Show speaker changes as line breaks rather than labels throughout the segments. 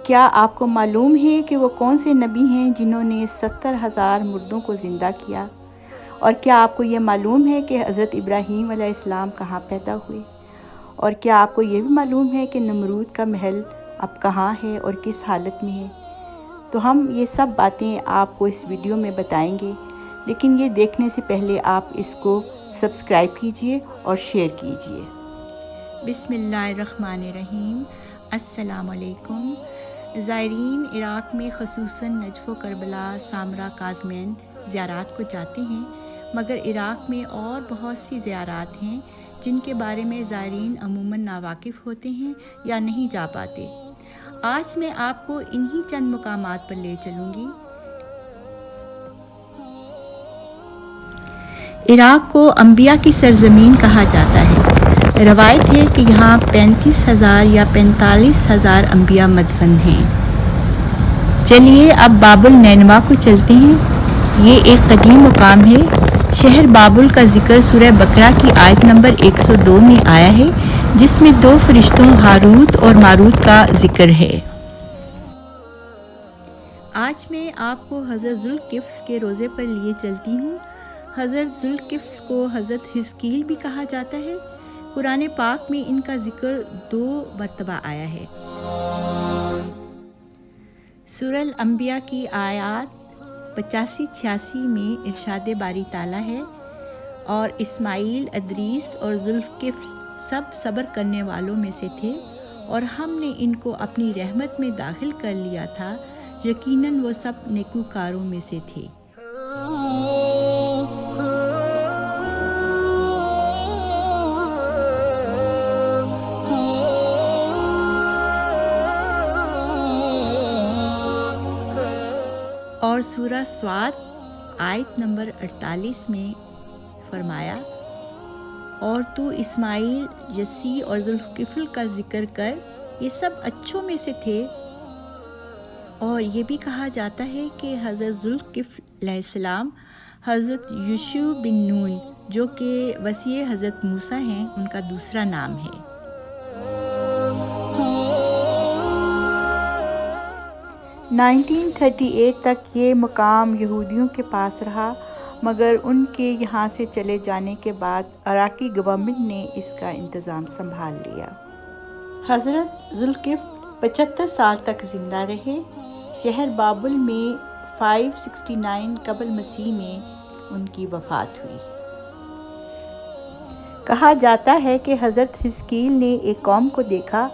کیا آپ کو معلوم ہے کہ وہ کون سے نبی ہیں جنہوں نے 70,000 مردوں کو زندہ کیا؟ اور کیا آپ کو یہ معلوم ہے کہ حضرت ابراہیم علیہ السلام کہاں پیدا ہوئے؟ اور کیا آپ کو یہ بھی معلوم ہے کہ نمرود کا محل اب کہاں ہے اور کس حالت میں ہے؟ تو ہم یہ سب باتیں آپ کو اس ویڈیو میں بتائیں گے، لیکن یہ دیکھنے سے پہلے آپ اس کو سبسکرائب کیجئے اور شیئر کیجئے۔ بسم اللہ الرحمن الرحیم۔ السلام علیکم زائرین۔ عراق میں خصوصاً نجف و کربلا، سامرا، کاظمین زیارات کو جاتے ہیں، مگر عراق میں اور بہت سی زیارات ہیں جن کے بارے میں زائرین عموماً ناواقف ہوتے ہیں یا نہیں جا پاتے۔ آج میں آپ کو انہی چند مقامات پر لے چلوں گی۔ عراق کو انبیاء کی سرزمین کہا جاتا ہے۔ روایت ہے کہ یہاں 35,000 یا 45,000 انبیاء مدفن ہیں۔ چلیے اب باب النینوا کو چلتے ہیں۔ یہ ایک قدیم مقام ہے۔ شہر بابل کا ذکر سورہ بقرہ کی آیت نمبر 102 میں آیا ہے، جس میں 2 فرشتوں ہاروت اور ماروت کا ذکر ہے۔ آج میں آپ کو حضرت ذوالکفل کے روضے پر لیے چلتی ہوں۔ حضرت ذوالکفل کو حضرت حزقیل بھی کہا جاتا ہے۔ قرآن پاک میں ان کا ذکر 2 مرتبہ آیا ہے۔ سورہ الانبیاء کی آیات 85-86 میں ارشاد باری تعالیٰ ہے، اور اسماعیل، ادریس اور ذوالکفل سب صبر کرنے والوں میں سے تھے، اور ہم نے ان کو اپنی رحمت میں داخل کر لیا تھا، یقیناً وہ سب نیکوکاروں میں سے تھے۔ اور سورہ صاد آیت نمبر 48 میں فرمایا، اور تو اسماعیل، یسی اور ذوالکفل کا ذکر کر، یہ سب اچھوں میں سے تھے۔ اور یہ بھی کہا جاتا ہے کہ حضرت ذوالکفل علیہ السلام حضرت یوشع بن نون، جو کہ وصی حضرت موسیٰ ہیں، ان کا دوسرا نام ہے۔ 1938 تک یہ مقام یہودیوں کے پاس رہا، مگر ان کے یہاں سے چلے جانے کے بعد عراقی گورنمنٹ نے اس کا انتظام سنبھال لیا۔ حضرت ذوالکفل 75 سال تک زندہ رہے۔ شہر بابل میں 569 قبل مسیح میں ان کی وفات ہوئی۔ کہا جاتا ہے کہ حضرت حزقیل نے ایک قوم کو دیکھا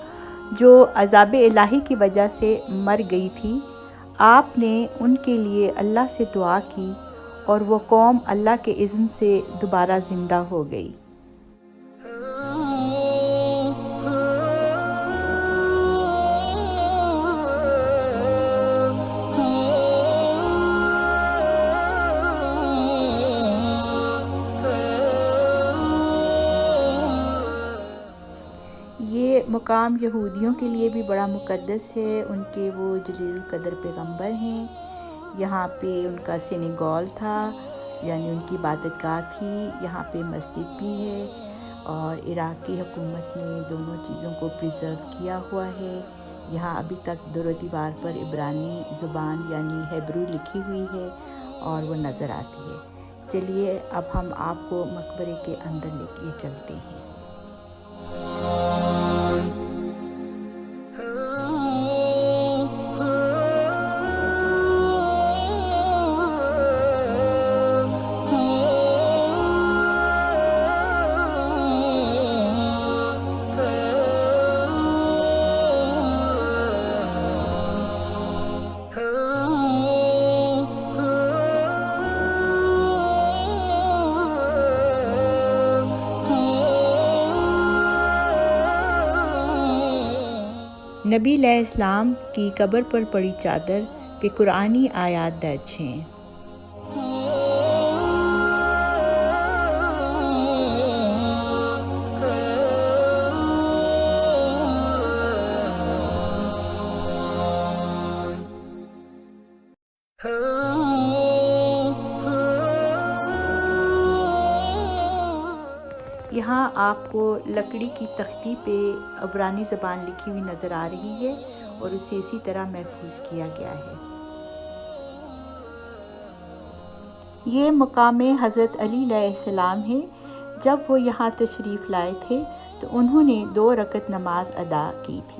جو عذاب الہی کی وجہ سے مر گئی تھی۔ آپ نے ان کے لیے اللہ سے دعا کی، اور وہ قوم اللہ کے اذن سے دوبارہ زندہ ہو گئی۔ یہ مقام یہودیوں کے لیے بھی بڑا مقدس ہے۔ ان کے وہ جلیل القدر پیغمبر ہیں۔ یہاں پہ ان کا سینیگال تھا، یعنی ان کی عبادت گاہ تھی۔ یہاں پہ مسجد بھی ہے، اور عراق کی حکومت نے دونوں چیزوں کو پریزرو کیا ہوا ہے۔ یہاں ابھی تک در و دیوار پر عبرانی زبان یعنی ہیبرو لکھی ہوئی ہے، اور وہ نظر آتی ہے۔ چلیے اب ہم آپ کو مقبرے کے اندر لے کے چلتے ہیں۔ نبی علیہ السلام کی قبر پر پڑی چادر پہ قرآنی آیات درج ہیں۔ یہاں آپ کو لکڑی کی تختی پہ عبرانی زبان لکھی ہوئی نظر آ رہی ہے اور اسے اسی طرح محفوظ کیا گیا ہے۔ یہ مقام حضرت علی علیہ السلام ہے۔ جب وہ یہاں تشریف لائے تھے تو انہوں نے 2 رکعت نماز ادا کی تھی۔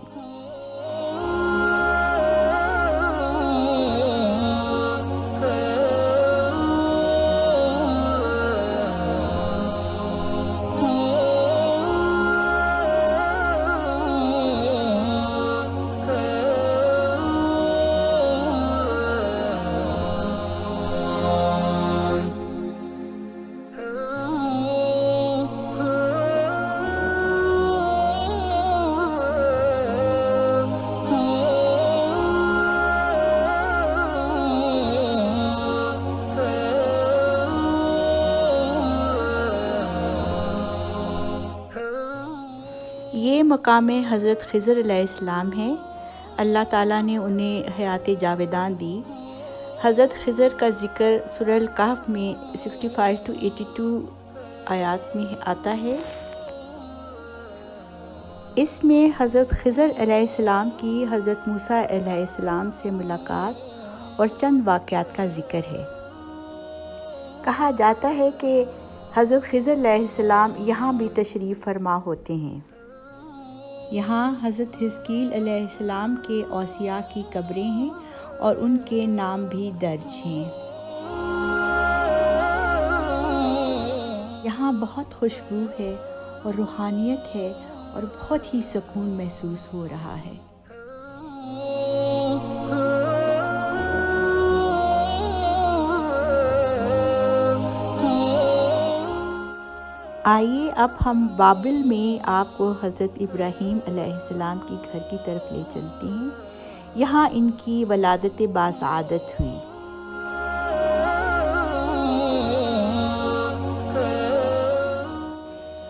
یہ مقام حضرت خضر علیہ السلام ہے۔ اللہ تعالیٰ نے انہیں حیات جاویدان دی۔ حضرت خضر کا ذکر سورہ الکہف میں 65 to 82 آیات میں آتا ہے۔ اس میں حضرت خضر علیہ السلام کی حضرت موسیٰ علیہ السلام سے ملاقات اور چند واقعات کا ذکر ہے۔ کہا جاتا ہے کہ حضرت خضر علیہ السلام یہاں بھی تشریف فرما ہوتے ہیں۔ یہاں حضرت حزقیل علیہ السلام کے اوصیاء کی قبریں ہیں اور ان کے نام بھی درج ہیں۔ یہاں بہت خوشبو ہے اور روحانیت ہے اور بہت ہی سکون محسوس ہو رہا ہے۔ آئیے اب ہم بابل میں آپ کو حضرت ابراہیم علیہ السلام کی گھر کی طرف لے چلتے ہیں۔ یہاں ان کی ولادت باسعادت ہوئی۔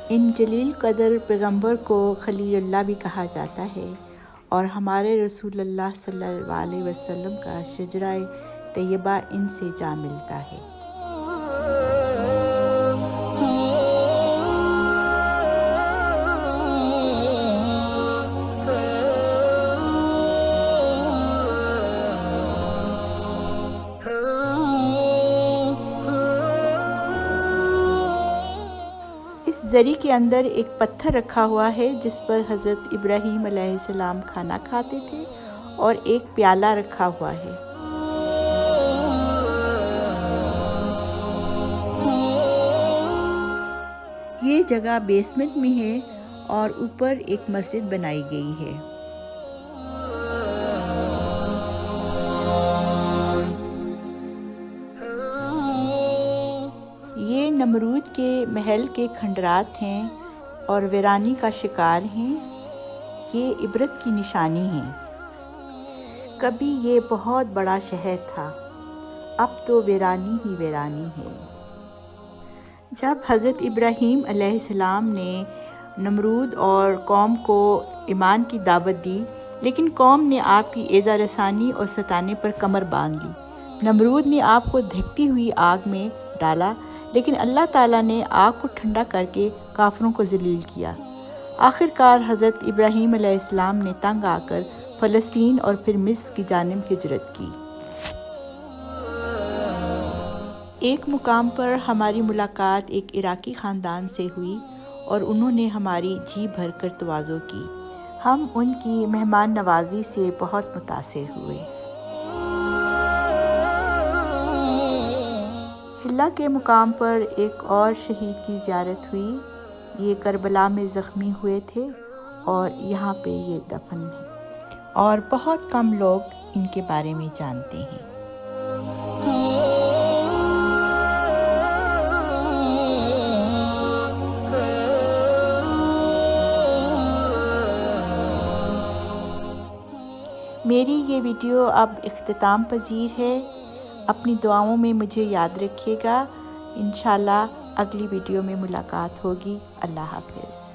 ان جلیل قدر پیغمبر کو خلیل اللہ بھی کہا جاتا ہے اور ہمارے رسول اللہ صلی اللہ علیہ وسلم کا شجرہ طیبہ ان سے جا ملتا ہے۔ زری کے اندر ایک پتھر رکھا ہوا ہے جس پر حضرت ابراہیم علیہ السلام کھانا کھاتے تھے اور ایک پیالہ رکھا ہوا ہے۔ یہ جگہ بیسمنٹ میں ہے اور اوپر ایک مسجد بنائی گئی ہے۔ یہ نمرود کے محل کے کھنڈرات ہیں اور ویرانی کا شکار ہیں۔ یہ عبرت کی نشانی ہیں۔ کبھی یہ بہت بڑا شہر تھا، اب تو ویرانی ہی ویرانی ہے۔ جب حضرت ابراہیم علیہ السلام نے نمرود اور قوم کو ایمان کی دعوت دی، لیکن قوم نے آپ کی ایذا رسانی اور ستانے پر کمر باندھ لی۔ نمرود نے آپ کو دھکتی ہوئی آگ میں ڈالا، لیکن اللہ تعالیٰ نے آگ کو ٹھنڈا کر کے کافروں کو ذلیل کیا۔ آخر کار حضرت ابراہیم علیہ السلام نے تنگ آ کر فلسطین اور پھر مصر کی جانب ہجرت کی۔ ایک مقام پر ہماری ملاقات ایک عراقی خاندان سے ہوئی اور انہوں نے ہماری جی بھر کر تواضع کی۔ ہم ان کی مہمان نوازی سے بہت متاثر ہوئے۔ حلہ کے مقام پر ایک اور شہید کی زیارت ہوئی۔ یہ کربلا میں زخمی ہوئے تھے اور یہاں پہ یہ دفن ہے اور بہت کم لوگ ان کے بارے میں جانتے ہیں۔ میری یہ ویڈیو اب اختتام پذیر ہے۔ اپنی دعاؤں میں مجھے یاد رکھیے گا۔ انشاءاللہ اگلی ویڈیو میں ملاقات ہوگی۔ اللہ حافظ۔